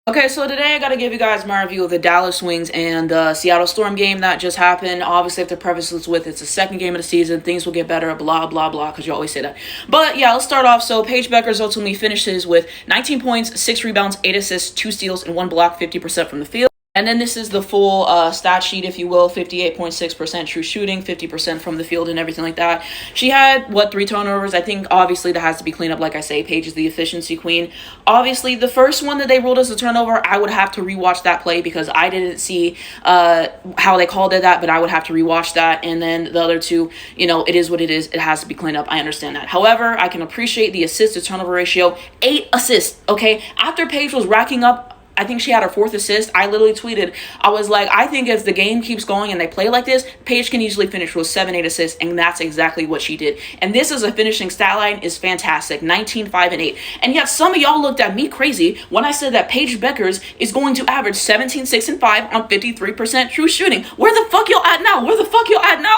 Okay, so today I gotta give you guys my review of the Dallas Wings and Seattle Storm game that just happened. Obviously, I have to preface this with it's the second game of the season. Things will get better, blah, blah, blah, because you always say that. But yeah, let's start off. So Paige Bueckers ultimately finishes with 19 points, 6 rebounds, 8 assists, 2 steals, and 1 block, 50% from the field. And then this is the full stat sheet, if you will, 58.6% true shooting, 50% from the field and everything like that. She had, 3 turnovers? I think, obviously, that has to be cleaned up. Like I say, Paige is the efficiency queen. Obviously, the first one that they ruled as a turnover, I would have to rewatch that play because I didn't see how they called it that, but I would have to rewatch that. And then the other two, it is what it is. It has to be cleaned up. I understand that. However, I can appreciate the assist-to-turnover ratio. 8 assists, okay? After Paige was racking up, I think she had her 4th assist. I literally tweeted, I was like, I think if the game keeps going and they play like this, Paige can easily finish with 7-8 assists, and that's exactly what she did. And this as a finishing stat line is fantastic, 19, 5, and 8. And yet some of y'all looked at me crazy when I said that Paige Bueckers is going to average 17, 6, and 5 on 53% true shooting. Where the fuck y'all at now? Where the fuck y'all at now?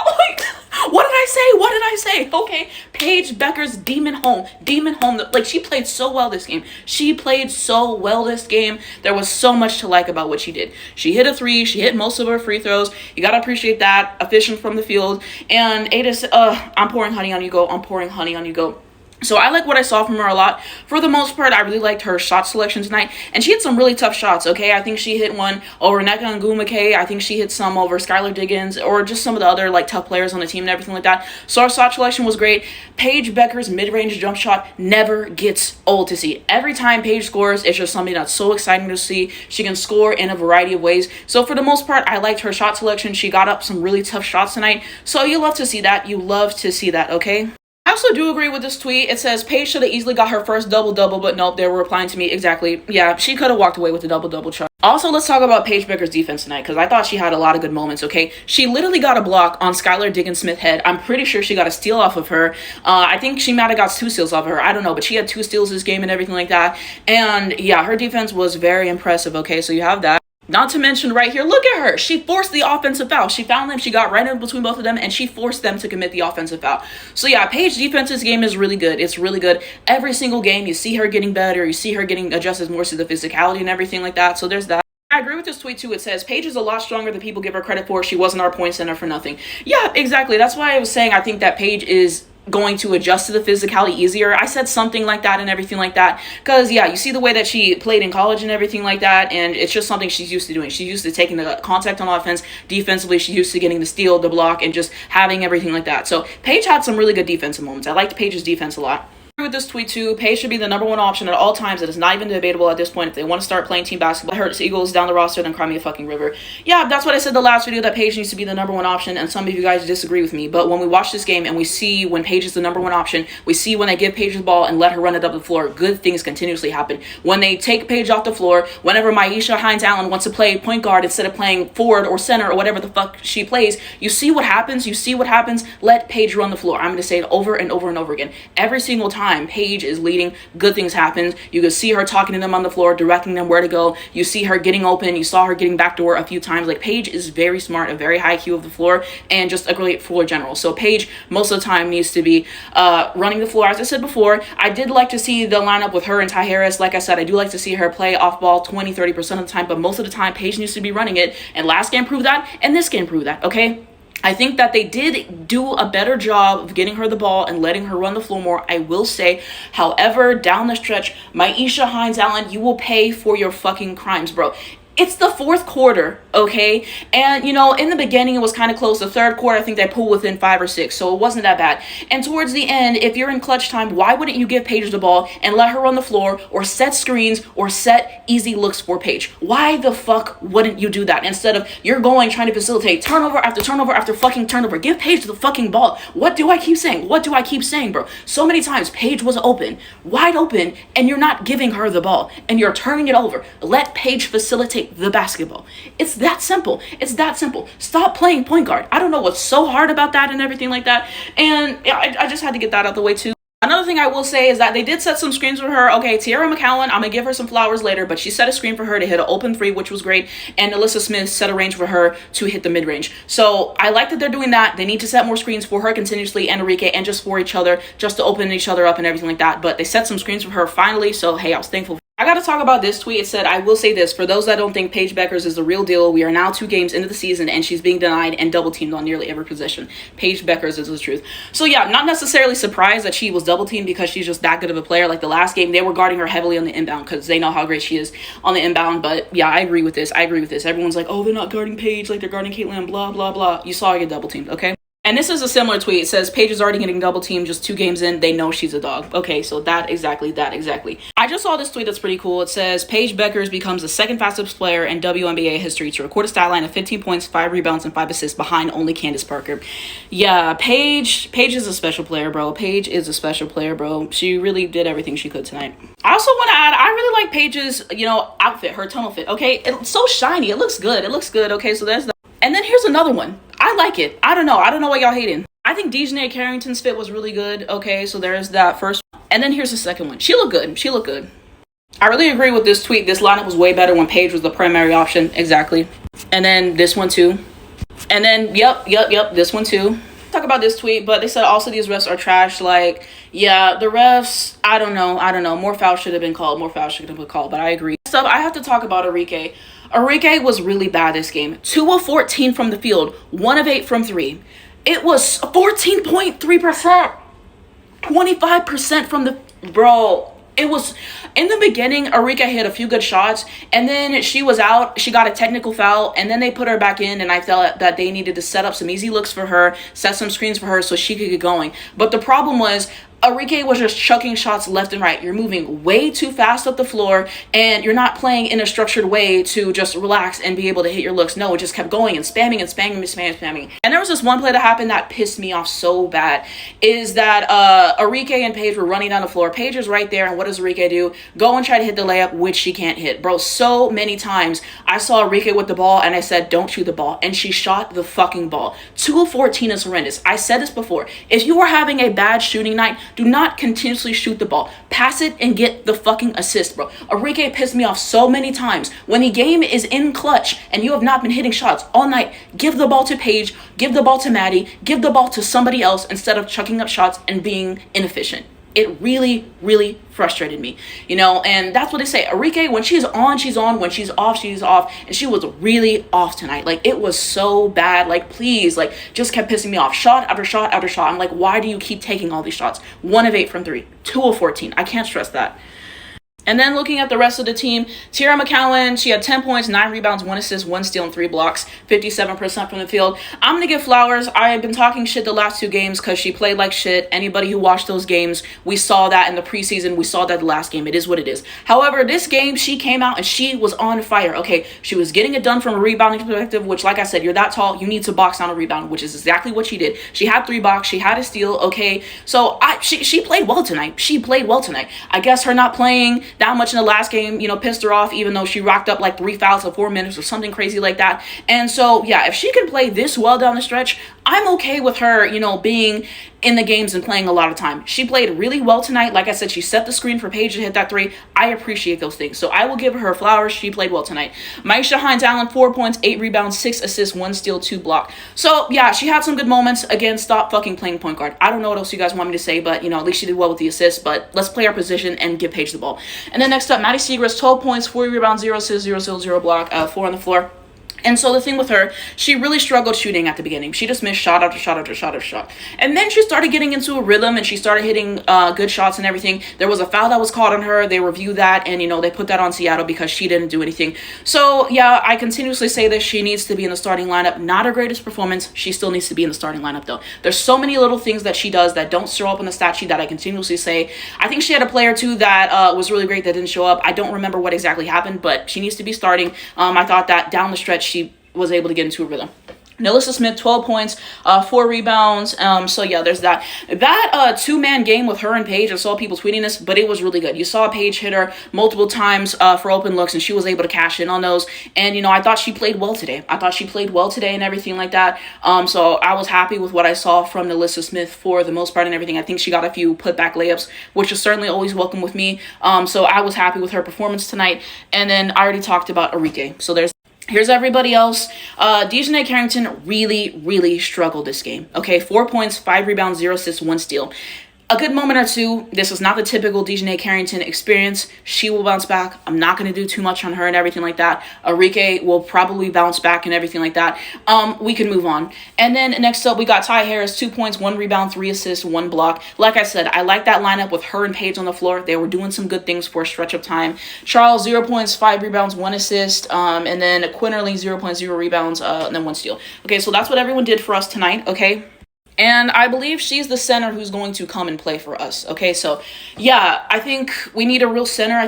What did I say? What did I say? Okay, Paige Bueckers, demon home. Like, she played so well this game. She played so well this game. There was so much to like about what she did. She hit a 3. She hit most of her free throws. You gotta appreciate that. Efficient from the field. And I'm pouring honey on you, go. I'm pouring honey on you, go. So I like what I saw from her a lot. For the most part, I really liked her shot selection tonight. And she hit some really tough shots, okay? I think she hit one over nnekaogumike. I think she hit some over skylardiggins or just some of the other, tough players on the team and everything like that. So her shot selection was great. Paige Bueckers' mid-range jump shot never gets old to see. Every time Paige scores, it's just something that's so exciting to see. She can score in a variety of ways. So for the most part, I liked her shot selection. She got up some really tough shots tonight. So you love to see that. You love to see that, okay? I also do agree with this tweet. It says Paige should have easily got her first double-double, but nope, they were replying to me exactly. Yeah, she could have walked away with the double-double chart. Also, let's talk about Paige Bueckers' defense tonight, because I thought she had a lot of good moments, okay? She literally got a block on Skylardiggins' head. I'm pretty sure she got a steal off of her. I think she might have got 2 steals off of her. I don't know, but she had 2 steals this game and everything like that. And yeah, her defense was very impressive, okay? So you have that. Not to mention right here, look at her. She forced the offensive foul. She found them. She got right in between both of them, and she forced them to commit the offensive foul. So yeah, Paige's defense's game is really good. It's really good. Every single game, you see her getting better. You see her getting adjusted more to the physicality and everything like that. So there's that. I agree with this tweet too. It says Paige is a lot stronger than people give her credit for. She wasn't our point center for nothing. Yeah, exactly. That's why I was saying I think that Paige is going to adjust to the physicality easier. I said something like that and everything like that because yeah, you see the way that she played in college and everything like that, and it's just something she's used to doing. She's used to taking the contact on offense. Defensively, she's used to getting the steal, the block, and just having everything like that. So Paige had some really good defensive moments. I liked Paige's defense a lot. With this tweet too, Paige should be the #1 option at all times. It is not even debatable at this point. If they want to start playing team basketball, hurt Eagles down the roster, then cry me a fucking river. Yeah, that's what I said the last video, that Paige needs to be the #1 option, and some of you guys disagree with me. But when we watch this game and we see when Paige is the #1 option, we see when they give Paige the ball and let her run it up the floor, good things continuously happen. When they take Paige off the floor, whenever Myisha Hines-Allen wants to play point guard instead of playing forward or center or whatever the fuck she plays, you see what happens. Let Paige run the floor. I'm going to say it over and over and over again. Every single time Paige is leading, good things happen. You can see her talking to them on the floor, directing them where to go. You see her getting open. You saw her getting backdoor a few times. Like, Paige is very smart, a very high IQ of the floor, and just a great floor general. So Paige, most of the time, needs to be running the floor. As I said before, I did like to see the lineup with her and Ty Harris. Like I said, I do like to see her play off ball 20-30% of the time, but most of the time, Paige needs to be running it. And last game proved that, and this game proved that, okay? I think that they did do a better job of getting her the ball and letting her run the floor more, I will say. However, down the stretch, Myisha Hines-Allen, you will pay for your fucking crimes, bro. It's the 4th quarter, okay? And, in the beginning, it was kind of close. The 3rd quarter, I think they pulled within 5 or 6, so it wasn't that bad. And towards the end, if you're in clutch time, why wouldn't you give Paige the ball and let her run the floor or set screens or set easy looks for Paige? Why the fuck wouldn't you do that? Instead of you're trying to facilitate turnover after turnover after fucking turnover. Give Paige the fucking ball. What do I keep saying? Bro? So many times, Paige was open, wide open, and you're not giving her the ball, and you're turning it over. Let Paige facilitate the basketball. It's that simple. Stop playing point guard. I don't know what's so hard about that and everything like that. And I just had to get that out the way too. Another thing I will say is that they did set some screens for her. Okay, Tiara McCowan, I'm going to give her some flowers later, but she set a screen for her to hit an open 3, which was great. And Nalysasmith set a range for her to hit the mid-range. So I like that they're doing that. They need to set more screens for her continuously and Arike and just for each other, just to open each other up and everything like that. But they set some screens for her finally. So, hey, I was thankful. I got to talk about this tweet. It said, I will say this, for those that don't think Paige Bueckers is the real deal, we are now 2 games into the season and she's being denied and double teamed on nearly every possession. Paige Bueckers is the truth. So yeah, not necessarily surprised that she was double teamed because she's just that good of a player. Like the last game, they were guarding her heavily on the inbound because they know how great she is on the inbound. But yeah, I agree with this. Everyone's like, oh, they're not guarding Paige like they're guarding Caitlin, blah, blah, blah. You saw her get double teamed, okay? And this is a similar tweet. It says, Paige is already getting double teamed just 2 games in. They know she's a dog. Okay, so that exactly. I just saw this tweet that's pretty cool. It says, Paige Bueckers becomes the 2nd fastest player in WNBA history to record a stat line of 15 points, 5 rebounds, and 5 assists behind only Candace Parker. Yeah, Paige is a special player, bro. She really did everything she could tonight. I also want to add, I really like Paige's, outfit, her tunnel fit, okay? It's so shiny. It looks good, okay? So there's that. And then here's another one. I like it. I don't know why y'all hating. I think dijonaicarrington's fit was really good. Okay, so there's that first one. And then here's the second one. She looked good. I really agree with this tweet. This lineup was way better when Paige was the primary option. Exactly. And then this one too. And then, yep, this one too. Talk about this tweet, but they said also these refs are trash. Like, yeah, the refs, I don't know. More fouls should have been called. But I agree. So I have to talk about Arike. Arike was really bad this game. 2 of 14 from the field, 1 of 8 from 3. It was 14.3%. 25% from the, bro. It was, in the beginning, Arike hit a few good shots, and then she was out. She got a technical foul, and then they put her back in, and I felt that they needed to set up some easy looks for her, set some screens for her so she could get going. But the problem was, Arike was just chucking shots left and right. You're moving way too fast up the floor, and you're not playing in a structured way to just relax and be able to hit your looks. No, it just kept going and spamming. And there was this one play that happened that pissed me off so bad, is that Arike and Paige were running down the floor. Paige is right there, and what does Arike do? Go and try to hit the layup, which she can't hit. Bro, so many times I saw Arike with the ball, and I said, don't shoot the ball, and she shot the fucking ball. 2 of 14 is horrendous. I said this before. If you are having a bad shooting night, do not continuously shoot the ball. Pass it and get the fucking assist, bro. Arike pissed me off so many times. When the game is in clutch and you have not been hitting shots all night, give the ball to Paige, give the ball to Maddie, give the ball to somebody else instead of chucking up shots and being inefficient. It really, really frustrated me, and that's what they say. Arike, when she's on, she's on. When she's off, she's off. And she was really off tonight. Like, it was so bad. Like, please, like, just kept pissing me off. Shot after shot after shot. I'm like, why do you keep taking all these shots? 1 of 8 from 3, 2 of 14. I can't stress that. And then looking at the rest of the team, Tiara McCowan, she had 10 points, 9 rebounds, 1 assist, 1 steal, and 3 blocks, 57% from the field. I'm going to give flowers. I have been talking shit the last 2 games because she played like shit. Anybody who watched those games, we saw that in the preseason. We saw that the last game. It is what it is. However, this game, she came out and she was on fire. Okay, she was getting it done from a rebounding perspective, which, like I said, you're that tall, you need to box down a rebound, which is exactly what she did. She had 3 blocks. She had a steal. Okay, so she played well tonight. I guess her not playing that much in the last game, pissed her off, even though she rocked up like 3 fouls in 4 minutes or something crazy like that. And so, yeah, if she can play this well down the stretch, I'm okay with her, being in the games and playing a lot of time. She played really well tonight. Like I said, she set the screen for Paige to hit that 3. I appreciate those things. So I will give her flowers. She played well tonight. Maisha Hines-Allen, 4 points, 8 rebounds, 6 assists, 1 steal, 2 block. So yeah, she had some good moments. Again, stop fucking playing point guard. I don't know what else you guys want me to say, but at least she did well with the assists. But let's play our position and give Paige the ball. And then next up, Maddie Siegrist, 12 points, 40 rebounds, 0 assists, 0 steals, 0 block, 4 on the floor. And so the thing with her, she really struggled shooting at the beginning. She just missed shot after shot after shot after shot. And then she started getting into a rhythm and she started hitting good shots and everything. There was a foul that was called on her. They reviewed that and, they put that on Seattle because she didn't do anything. So, yeah, I continuously say this. She needs to be in the starting lineup. Not her greatest performance. She still needs to be in the starting lineup, though. There's so many little things that she does that don't show up on the stat sheet that I continuously say. I think she had a player, too, that was really great that didn't show up. I don't remember what exactly happened, but she needs to be starting. I thought that down the stretch, she was able to get into a rhythm. Nalyssasmith, 12 points, 4 rebounds. So yeah, there's that. That 2-man game with her and Paige, I saw people tweeting this, but it was really good. You saw Paige hit her multiple times for open looks, and she was able to cash in on those. And, I thought she played well today. And everything like that. So I was happy with what I saw from Nalyssasmith for the most part and everything. I think she got a few putback layups, which is certainly always welcome with me. So I was happy with her performance tonight. And then I already talked about Arike. So here's everybody else. Dijonaicarrington really, really struggled this game. Okay, 4 points, 5 rebounds, 0 assists, 1 steal. a good moment or two. This is not the typical Dijonaicarrington experience. She will bounce back. I'm not going to do too much on her and everything like that. Arike will probably bounce back and everything like that. We can move on. And then next up, we got Ty Harris, 2 points, 1 rebound, 3 assists, 1 block. Like I said, I like that lineup with her and Paige on the floor. They were doing some good things for a stretch of time. Charles, 0 points, 5 rebounds, 1 assist. And then Quinterly, 0 points, 0 rebounds, and then 1 steal. Okay, so that's what everyone did for us tonight, okay? And I believe she's the center who's going to come and play for us. Okay, so yeah, I think we need a real center.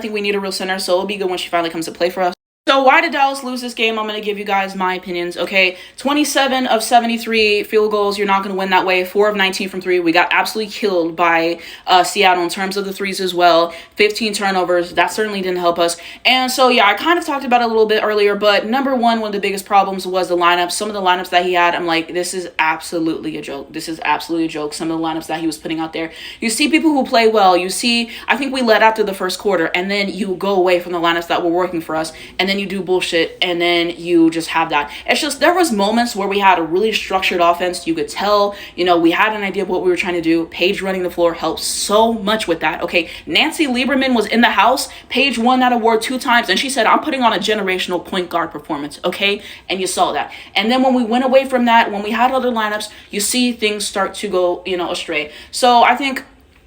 So it'll be good when she finally comes to play for us. So why did Dallas lose this game? I'm going to give you guys my opinions, okay? 27 of 73 field goals. You're not going to win that way. 4 of 19 from 3. We got absolutely killed by Seattle in terms of the threes as well. 15 turnovers. That certainly didn't help us. And so, yeah, I kind of talked about it a little bit earlier, but number one of the biggest problems was the lineup. Some of the lineups that he had, I'm like, this is absolutely a joke. This is absolutely a joke. Some of the lineups that he was putting out there. You see people who play well. You see, I think we led after the first quarter, and then you go away from the lineups that were working for us, and then you do bullshit, and then you just have that. It's just, there was moments where we had a really structured offense. You could tell, you know, we had an idea of what we were trying to do. Paige running the floor helped so much with that. Okay, Nancy Lieberman was in the house. Paige won that award 2 times, and she said, I'm putting on a generational point guard performance, okay? And you saw that. And then when we went away from that, when we had other lineups, you see things start to go, you know, astray. So I think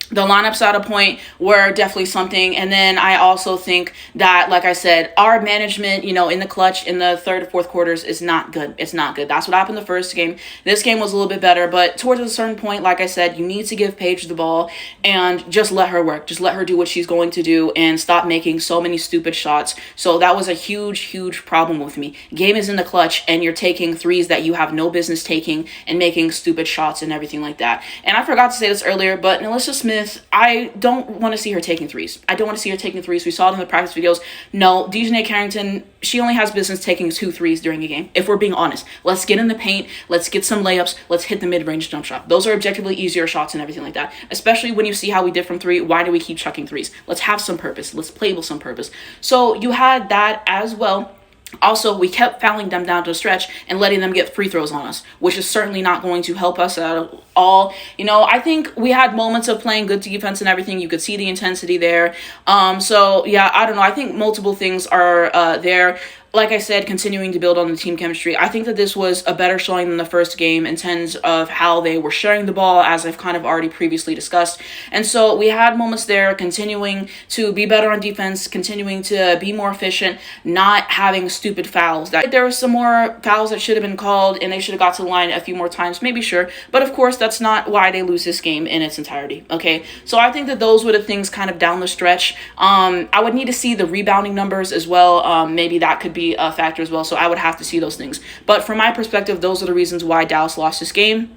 the lineups at a point were definitely something. And then I also think that, like I said, our management, you know, in the clutch in the third and fourth quarters is not good. It's not good. That's what happened the first game. This game was a little bit better, but towards a certain point, like I said, you need to give Paige the ball and just let her work. Just let her do what she's going to do and stop making so many stupid shots. So that was a huge problem with me. Game is in the clutch and you're taking threes that you have no business taking and making stupid shots and everything like that. And I forgot to say this earlier, but NaLyssasmith, I don't want to see her taking threes. I don't want to see her taking threes. We saw it in the practice videos. No, Dijonaicarrington, she only has business taking 2 threes during a game, if we're being honest. Let's get in the paint. Let's get some layups. Let's hit the mid-range jump shot. Those are objectively easier shots and everything like that, especially when you see how we did from 3. Why do we keep chucking threes? Let's have some purpose. Let's play with some purpose. So you had that as well. Also, we kept fouling them down to the stretch and letting them get free throws on us, which is certainly not going to help us at all. You know, I think we had moments of playing good defense and everything. You could see the intensity there. So, yeah, I don't know. I think multiple things are there. Like I said, continuing to build on the team chemistry. I think that this was a better showing than the first game in terms of how they were sharing the ball, as I've kind of already previously discussed. And so we had moments there, continuing to be better on defense, continuing to be more efficient, not having stupid fouls. There were some more fouls that should have been called, and they should have got to the line a few more times, maybe, sure. But of course, that's not why they lose this game in its entirety, okay? So I think that those were the things kind of down the stretch. I would need to see the rebounding numbers as well. Maybe that could be a factor as well, so I would have to see those things. But from my perspective, those are the reasons why Dallas lost this game.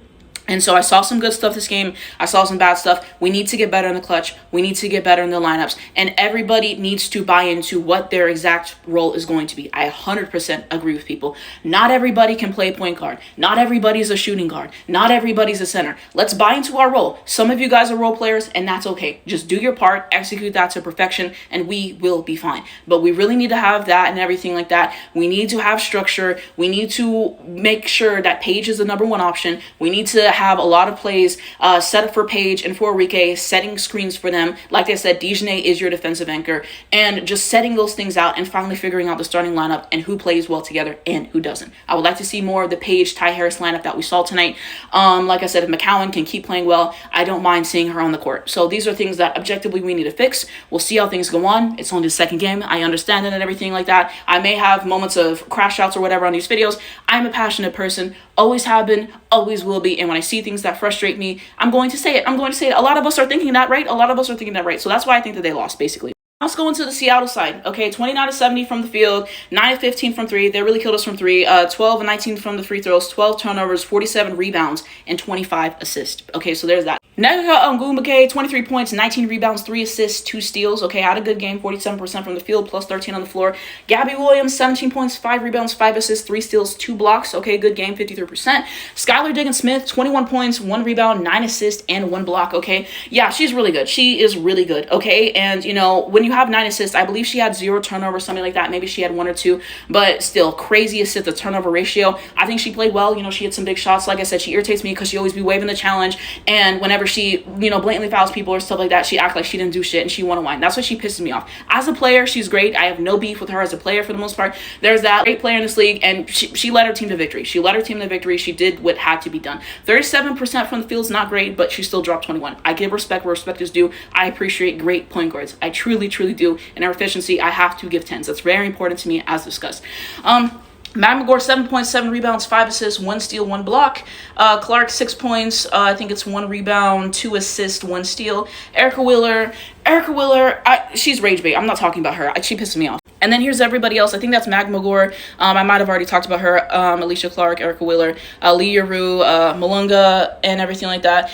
And so I saw some good stuff this game. I saw some bad stuff. We need to get better in the clutch. We need to get better in the lineups. And everybody needs to buy into what their exact role is going to be. I 100% agree with people. Not everybody can play point guard. Not everybody's a shooting guard. Not everybody's a center. Let's buy into our role. Some of you guys are role players, and that's okay. Just do your part, execute that to perfection, and we will be fine. But we really need to have that and everything like that. We need to have structure. We need to make sure that Paige is the number 1 option. We need to have a lot of plays set up for Paige and for Arike, setting screens for them. Like I said, Dijonai is your defensive anchor, and just setting those things out and finally figuring out the starting lineup and who plays well together and who doesn't. I would like to see more of the Paige, Ty Harris lineup that we saw tonight. Like I said, if McCowan can keep playing well, I don't mind seeing her on the court. So these are things that objectively we need to fix. We'll see how things go on. It's only the second game. I understand it and everything like that. I may have moments of crash outs or whatever on these videos. I'm a passionate person. Always have been, always will be. And when I see things that frustrate me, I'm going to say it. A lot of us are thinking that, right? So that's why I think that they lost, basically. Let's go into the Seattle side. Okay, 29 of 70 from the field, 9 of 15 from 3. They really killed us from 3. 12 of 19 from the free throws, 12 turnovers, 47 rebounds, and 25 assists. Okay, so there's that. nnekaogumike, 23 points, 19 rebounds, 3 assists, 2 steals. Okay, had a good game, 47% from the field, plus 13 on the floor. Gabbywilliams, 17 points, 5 rebounds, 5 assists, 3 steals, 2 blocks. Okay, good game, 53%. Skylardiggins 21 points, 1 rebound, 9 assists, and 1 block. Okay, yeah, she's really good. She is really good. Okay, and you know, when you have 9 assists, I believe she had 0 turnovers, something like that. Maybe she had 1 or 2, but still crazy assist to turnover ratio. I think she played well. You know, she had some big shots. Like I said, she irritates me because she always be waving the challenge, and whenever she, you know, blatantly fouls people or stuff like that, she acts like she didn't do shit and she want to whine. That's what she pisses me off. As a player, she's great. I have no beef with her as a player for the most part. There's that great player in this league, and she led her team to victory. She led her team to victory. She did what had to be done. 37% from the field is not great, but she still dropped 21. I give respect where respect is due. I appreciate great point guards. I truly, truly do. In her efficiency, I have to give 10s. That's very important to me, as discussed. McGore, 7 points, 7 rebounds, 5 assists, 1 steal, 1 block. Clark, 6 points. I think it's 1 rebound, 2 assists, 1 steal. Erica Wheeler, she's rage bait. I'm not talking about her. She pisses me off. And then here's everybody else. I think that's McGore. I might have already talked about her. Alicia Clark, Erica Wheeler, Leah Rue, Malunga, and everything like that.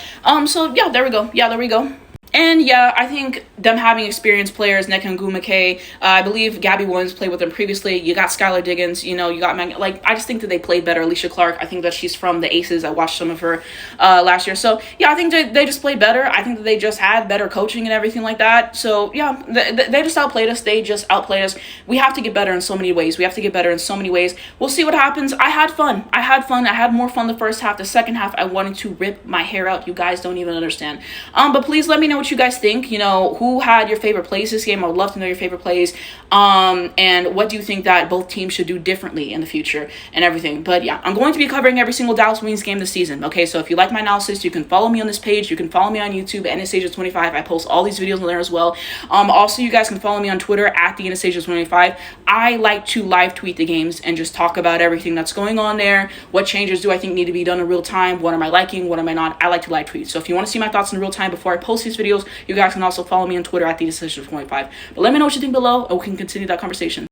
So yeah, there we go. And yeah, I think them having experienced players, nnekaogumike, I believe Gabbywilliams played with them previously. You got Skylardiggins, you know, you got I just think that they played better. Alicia Clark, I think that she's from the Aces. I watched some of her last year. So yeah, I think they just played better. I think that they just had better coaching and everything like that. So yeah, they just outplayed us. They just outplayed us. We have to get better in so many ways. We'll see what happens. I had fun. I had more fun the first half. The second half, I wanted to rip my hair out. You guys don't even understand. But please let me know what you guys think. You know, who had your favorite plays this game? I would love to know your favorite plays. And what do you think that both teams should do differently in the future and everything. But yeah, I'm going to be covering every single Dallas Wings game this season. Okay, so if you like my analysis, you can follow me on this page. You can follow me on YouTube, nnekaogumike. I post all these videos on there as well. Also, you guys can follow me on Twitter at the nnekaogumike. I like to live tweet the games and just talk about everything that's going on there. What changes do I think need to be done in real time? What am I liking? What am I not? I like to live tweet. So if you want to see my thoughts in real time before I post these videos, you guys can also follow me on Twitter at the nnekaogumike. But let me know what you think below, and we can continue that conversation.